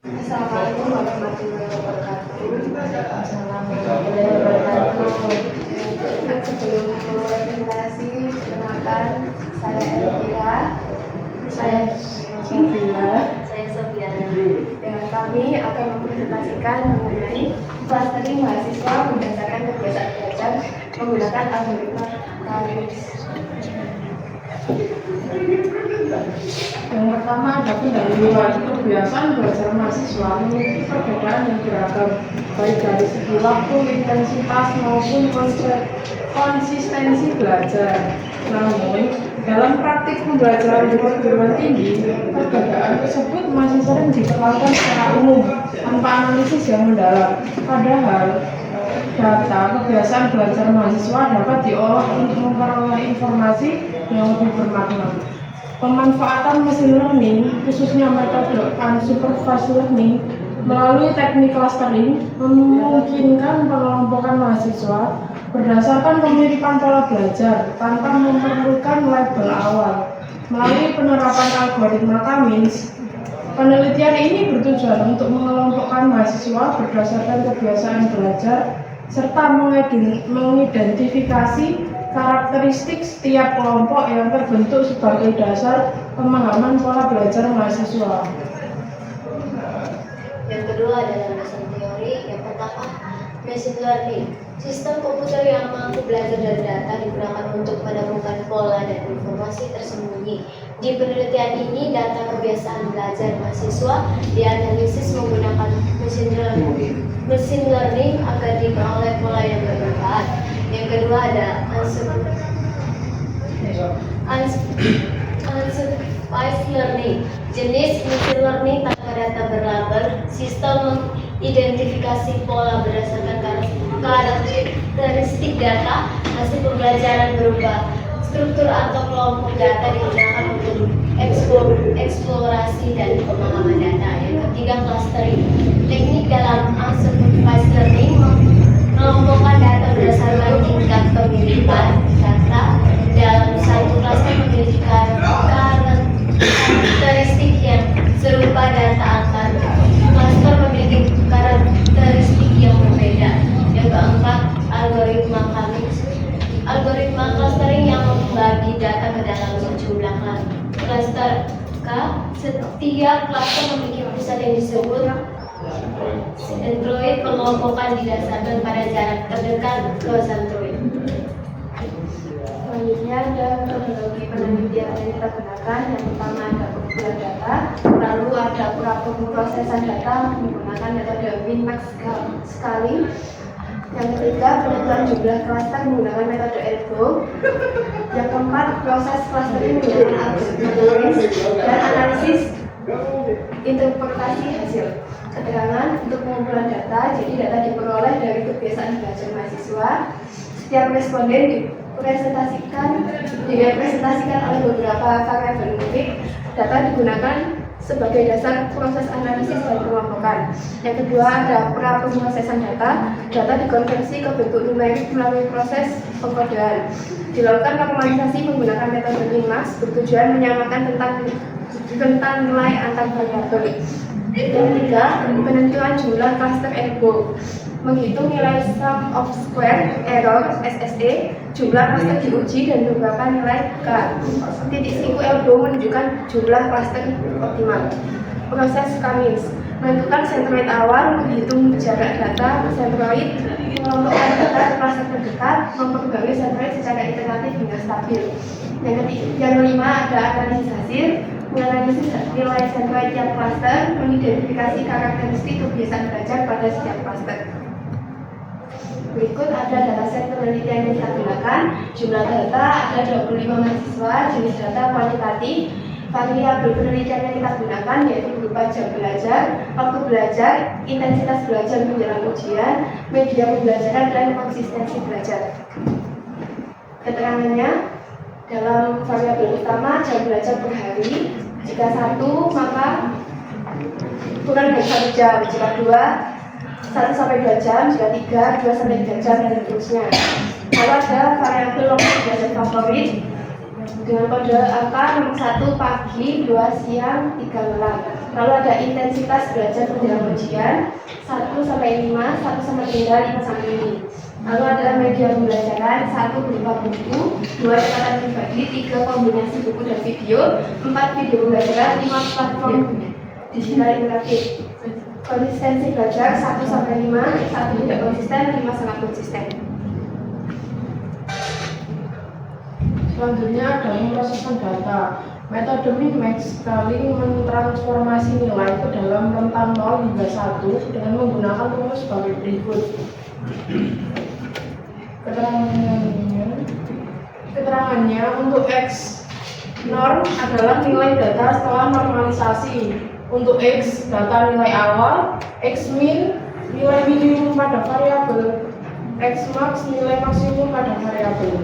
Assalamualaikum warahmatullahi wabarakatuh. Assalamualaikum warahmatullahi wabarakatuh. Sebelum presentasi, perkenalkan saya Elvira. Saya Sofia. Dan kami akan mempresentasikan mengenai clustering mahasiswa berdasarkan kebiasaan belajar menggunakan algoritma Kallinis. Yang pertama ada pendahuluan kebiasaan belajar mahasiswa memiliki perbedaan yang beragam, baik dari segi waktu, intensitas maupun konsistensi belajar. Namun, dalam praktik pembelajaran di perguruan tinggi, perbedaan tersebut masih sering diperlakukan secara umum tanpa analisis yang mendalam. Padahal, data kebiasaan belajar mahasiswa dapat diolah untuk memperoleh informasi yang lebih bermakna. Pemanfaatan machine learning, khususnya metode unsupervised learning, melalui teknik clustering memungkinkan pengelompokan mahasiswa berdasarkan kemiripan pola belajar tanpa memerlukan label awal. Melalui penerapan algoritma Kallinis, penelitian ini bertujuan untuk mengelompokkan mahasiswa berdasarkan kebiasaan belajar serta mengidentifikasi karakteristik setiap kelompok yang terbentuk sebagai dasar pemahaman pola belajar mahasiswa. Yang kedua adalah dasar teori. Yang pertama, machine learning. Sistem komputer yang mampu belajar dari data digunakan untuk menemukan pola dan informasi tersembunyi. Di penelitian ini, data kebiasaan belajar mahasiswa dianalisis menggunakan machine learning agar diperoleh pola yang bermanfaat. Yang kedua ada unsupervised learning. Jenis machine learning tanpa data berlabel. Sistem mengidentifikasi pola berdasarkan karakteristik data. Hasil pembelajaran berupa struktur atau kelompok data digunakan untuk eksplorasi dan pemahaman data. Yang ketiga, clustering. Teknik dalam unsupervised learning mengelompokkan data berdasarkan tingkat kemiripan data dalam satu klaster memiliki karakteristik yang serupa. Data antar klaster memiliki karakteristik yang berbeda. Yang keempat, algoritma Kallinis. Algoritma clustering yang membagi data ke dalam sejumlah klaster K. Setiap klaster memiliki pusat yang disebut centroid. Pengelompokan didasarkan pada jarak terdekat ke centroid. Selanjutnya ada metodologi penelitian yang kita gunakan. Yang pertama ada pengumpulan data, lalu ada pemrosesan data menggunakan metode min-max scaling. Yang ketiga, penentuan jumlah klaster menggunakan metode ELGO. Yang keempat, proses clustering menggunakan algoritma Kallinis dan analisis interpretasi hasil. Keterangan untuk pengumpulan data, jadi data diperoleh dari kebiasaan belajar mahasiswa. Setiap responden direpresentasikan oleh beberapa variabel unik. Data digunakan sebagai dasar proses analisis dan pengelompokan. Yang kedua ada pra-pemrosesan data. Data dikonversi ke bentuk numerik melalui proses pengkodean. Dilakukan normalisasi menggunakan metode min-max bertujuan menyamakan tentang nilai antar variabel. Yang ketiga, penentuan jumlah klaster ELGO. Menghitung nilai sum of square error SSE, jumlah klaster diuji dan beberapa nilai K. Titik siku ELGO menunjukkan jumlah klaster optimal. Proses Kallinis menentukan centroid awal, menghitung jarak data ke centroid, mengelompokkan data ke klaster terdekat, memperbarui centroid secara iteratif hingga stabil. Yang kelima ada analisis hasil. Menganalisis nilai centroid tiap klaster, mengidentifikasi karakteristik kebiasaan belajar pada setiap klaster. Berikut ada dataset penelitian yang kita gunakan. Jumlah data ada 25 mahasiswa, jenis data kuantitatif. Variabel penelitian yang kita gunakan yaitu berupa jam belajar, waktu belajar, intensitas belajar menjelang ujian, media pembelajaran, dan konsistensi belajar. Keterangannya, dalam variabel utama jam belajar per hari. Jika 1 maka kurang dari 1 jam. Jika 2 1 sampai 2 jam. Jika 3 2 sampai 3 jam dan seterusnya. Lalu ada variabel waktu belajar favorit dengan kode angka nomor 1 pagi, 2 siang, 3 malam. Lalu ada intensitas belajar menjelang ujian 1 sampai 5, 1 sama dengan 5 sampai 5. Lalu ada media pembelajaran 1 berupa buku, 2 catatan pribadi, 3 kombinasi buku dan video, 4 video pembelajaran, 5 platform digital interaktif. Konsistensi belajar 1 sampai 5, 1 tidak konsisten, 5 sangat konsisten. Selanjutnya ada pemrosesan data. Metode min-max sekali mentransformasi nilai ke dalam rentang 0 hingga 1 dengan menggunakan rumus sebagai berikut. Keterangannya untuk X norm adalah nilai data setelah normalisasi. Untuk X data nilai awal, X min nilai minimum pada variabel, X max nilai maksimum pada variabel.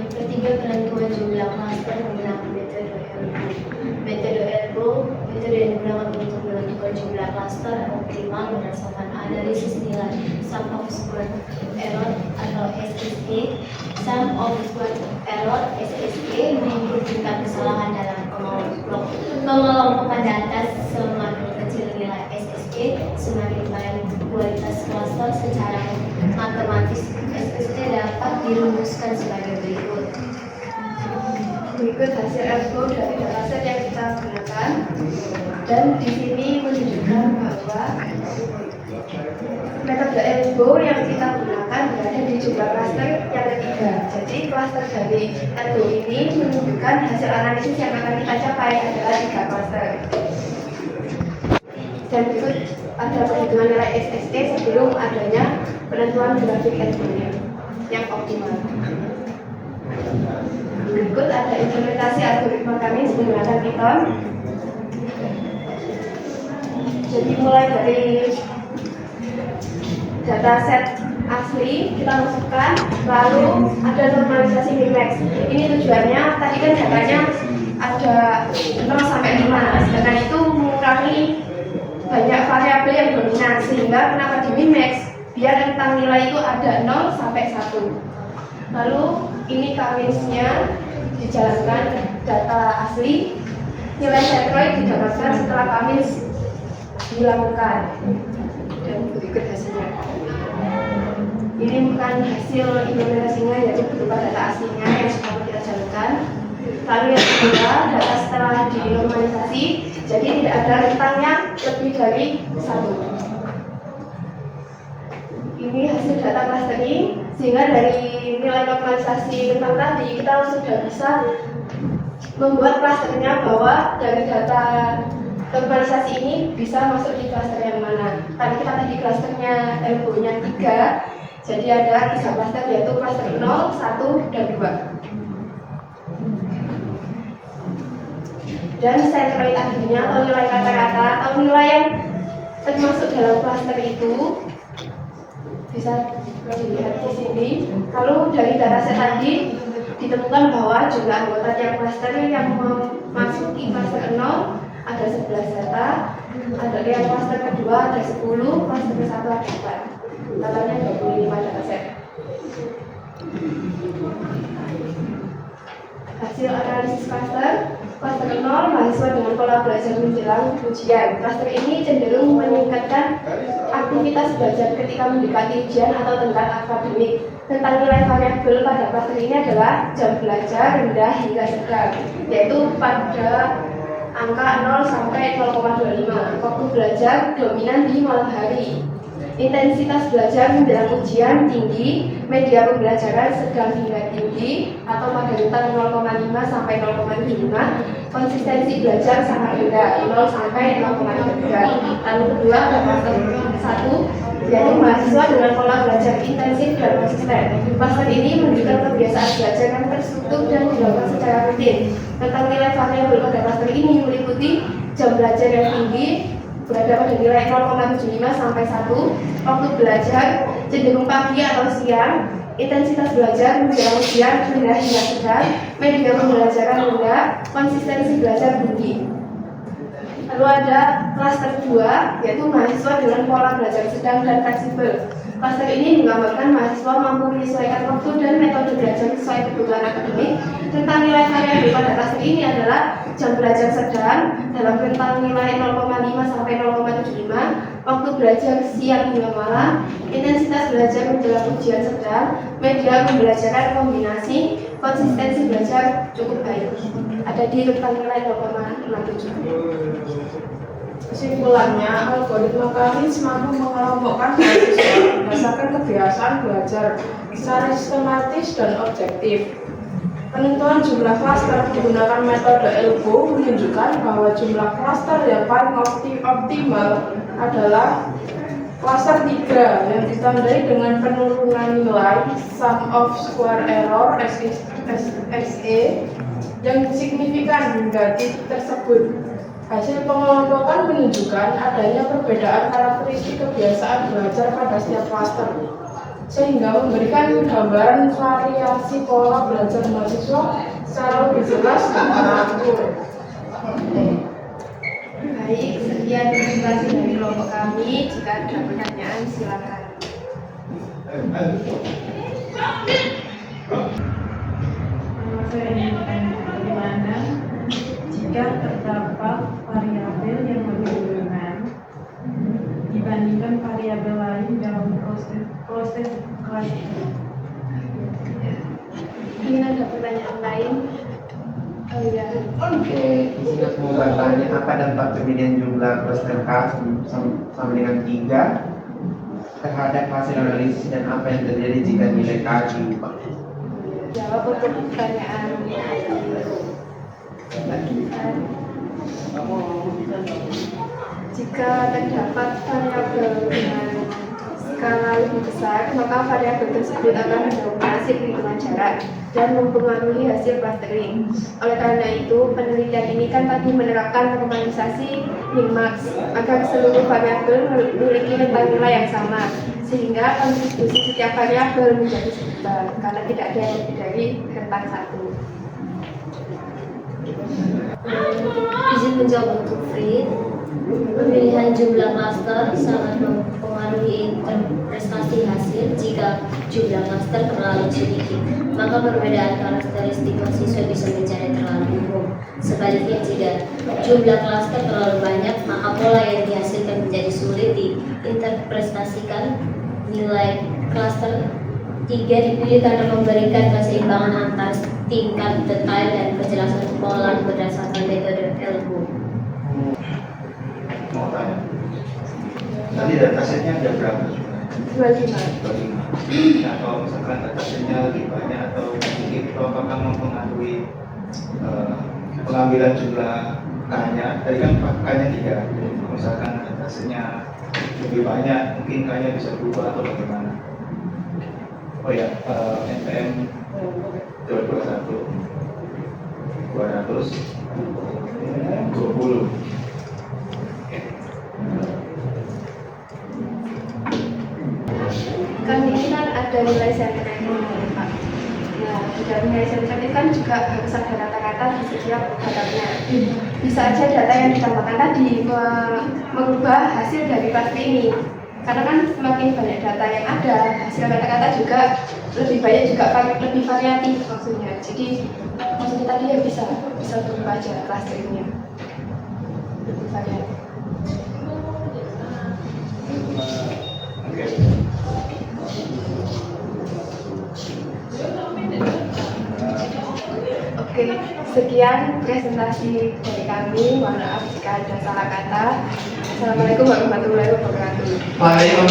Ketiga, penentuan jumlah klaster menggunakan metode ELBO. Metode ELBO, metode yang digunakan untuk menentukan jumlah klaster optimal berdasarkan analisis nilai sum of square error atau SSE. Sum of square error SSE mengukur tingkat kesalahan dalam pengelompokan data. Semakin kecil nilai SSE, semakin baik kualitas klaster. Secara matematis, SSE dapat dirumuskan sebagai berikut. Berikut hasil ELBO dari dataset yang kita gunakan, dan di sini menunjukkan bahwa metode ELBO yang kita gunakan berada di jumlah klaster yang ketiga. Jadi klaster dari ELBO ini menunjukkan hasil analisis yang akan kita capai adalah 3 klaster. Dan berikut ada perhitungan nilai SSE sebelum adanya penentuan grafik ELBO-nya yang optimal. Berikut ada implementasi algoritma kami menggunakan Python. Jadi mulai dari dataset asli kita masukkan, lalu ada normalisasi min-max. Ini tujuannya, tadi kan datanya ada 0 sampai 5, sedangkan itu mengurangi banyak variabel yang dominan, sehingga kenapa di min-max? Biar rentang nilai itu ada 0 sampai 1. Lalu ini kamisnya dijalankan data asli, nilai centroid didapatkan setelah kamis dilakukan, dan berikut hasilnya. Ini bukan hasil implementasinya, yaitu berupa data aslinya yang sudah kita jalankan. Lalu yang kedua, data setelah dinormalisasi, jadi tidak ada rentangnya lebih dari 1. Ini hasil data clustering, sehingga dari nilai normalisasi rentang tadi kita sudah bisa membuat clusternya bahwa dari data normalisasi ini bisa masuk di cluster yang mana. Karena kita tadi clusternya ELBO-nya 3, jadi ada 3 cluster, yaitu cluster 0, 1, dan 2. Dan centroid akhirnya atau nilai rata-rata atau nilai yang termasuk dalam cluster itu bisa dilihat di sini. Kalau dari dataset tadi ditemukan bahwa jumlah anggota tiap cluster yang memasuki cluster 0 ada 11 data, ada yang cluster kedua ada 10, cluster ke-1 ada 4. Totalnya 25 dataset. Hasil analisis cluster 0, mahasiswa dengan pola belajar menjelang ujian. Cluster ini cenderung meningkatkan aktivitas belajar ketika mendekati ujian atau tingkat akademik. Tentang nilai variabel pada cluster ini adalah jam belajar rendah hingga sedang, yaitu pada angka 0 sampai 0,25. Waktu belajar dominan di malam hari. Intensitas belajar menjelang ujian tinggi, media pembelajaran sedang hingga tinggi atau pada rentang 0,5 sampai 0,75. Konsistensi belajar sangat rendah, 0 sampai 0,3. Lalu kedua ada cluster 1, yaitu mahasiswa dengan pola belajar intensif dan konsisten. Cluster ini menunjukkan kebiasaan belajar yang terstruktur dan dilakukan secara rutin. Tentang nilai variabel pada cluster ini meliputi jam belajar yang tinggi, berada pada nilai 0,75 sampai 1, waktu belajar cenderung pagi atau siang, intensitas belajar menjelang ujian rendah hingga sedang, media pembelajaran rendah, konsistensi belajar tinggi. Lalu ada klaster 2, yaitu mahasiswa dengan pola belajar sedang dan fleksibel. Klaster ini menggambarkan mahasiswa mampu menyesuaikan waktu dan metode belajar sesuai kebutuhan akademik. Rentang nilai variabel pada klaster ini adalah jam belajar sedang dalam rentang nilai 0,5 sampai 0,75, waktu belajar siang hingga malam, intensitas belajar menjelang ujian sedang, media pembelajaran kombinasi, konsistensi belajar cukup baik. Ada di rentang nilai 0,67. Kesimpulannya, algoritma kami mampu mengelompokkan mahasiswa berdasarkan kebiasaan belajar secara sistematis dan objektif. Penentuan jumlah klaster menggunakan metode ELBO menunjukkan bahwa jumlah klaster yang paling optimal adalah klaster 3 yang ditandai dengan penurunan nilai sum of square error SE yang signifikan hingga titik tersebut. Hasil pengelompokan menunjukkan adanya perbedaan karakteristik kebiasaan belajar pada setiap klaster, sehingga memberikan gambaran variasi pola belajar mahasiswa secara lebih jelas dan teratur. Baik, sekian presentasi dari kelompok kami. Jika ada pertanyaan, silakan. Saya ingin bertanya bagaimana jika terdapat variabel yang lebih dominan dibandingkan variabel lain dalam proses klaster. Ingin ada pertanyaan lain? Oh ya. Oke, singkat mau bertanya apa dampak pemilihan jumlah klaster K sama dengan 3 terhadap hasil analisis dan apa yang terjadi jika nilai K diubah? Jawab untuk pertanyaan. Jika terdapat variabel dengan skala lebih besar, maka variabel tersebut akan mendominasi perhitungan jarak dan mempengaruhi hasil clustering. Oleh karena itu, penelitian ini kan tadi menerapkan normalisasi min-max agar seluruh variabel memiliki rentang nilai yang sama, sehingga kontribusi setiap variabel menjadi seimbang karena tidak ada yang lebih dari rentang 1. Izin menjawab untuk Frit. Pemilihan jumlah klaster sangat mempengaruhi interpretasi hasil. Jika jumlah klaster terlalu sedikit, maka perbedaan karakteristik mahasiswa bisa menjadi terlalu umum. Sebaliknya, jika jumlah klaster terlalu banyak, maka pola yang dihasilkan menjadi sulit diinterpretasikan. Nilai klaster 3 dipilih karena memberikan keseimbangan antara tingkat detail dan kejelasan pola berdasarkan metode ELBO. Mau tanya, tadi datasetnya ada berapa? 25. 25. Nah, kalau misalkan datasetnya lebih banyak atau sedikit, itu apakah mempengaruhi pengambilan jumlah K-nya? Tadi kan K-nya 3, kalau misalkan datasetnya lebih banyak, mungkin K-nya bisa berubah atau bagaimana? Oh ya, NPM 21 220. Kan ini kan ada nilai senternya, Pak. Nah, dari nilai senter ini kan juga harus ada rata-rata di setiap datanya. Bisa aja data yang ditambahkan tadi mengubah hasil dari pasti ini. Karena kan semakin banyak data yang ada, hasil kata-kata juga lebih banyak, juga lebih variatif maksudnya. Jadi maksudnya tadi ya bisa berubah aja klasternya, lebih variatif. Oke. Oke, sekian presentasi dari kami. Mohon maaf jika ada salah kata. Assalamualaikum warahmatullahi wabarakatuh. Waalaikumsalam.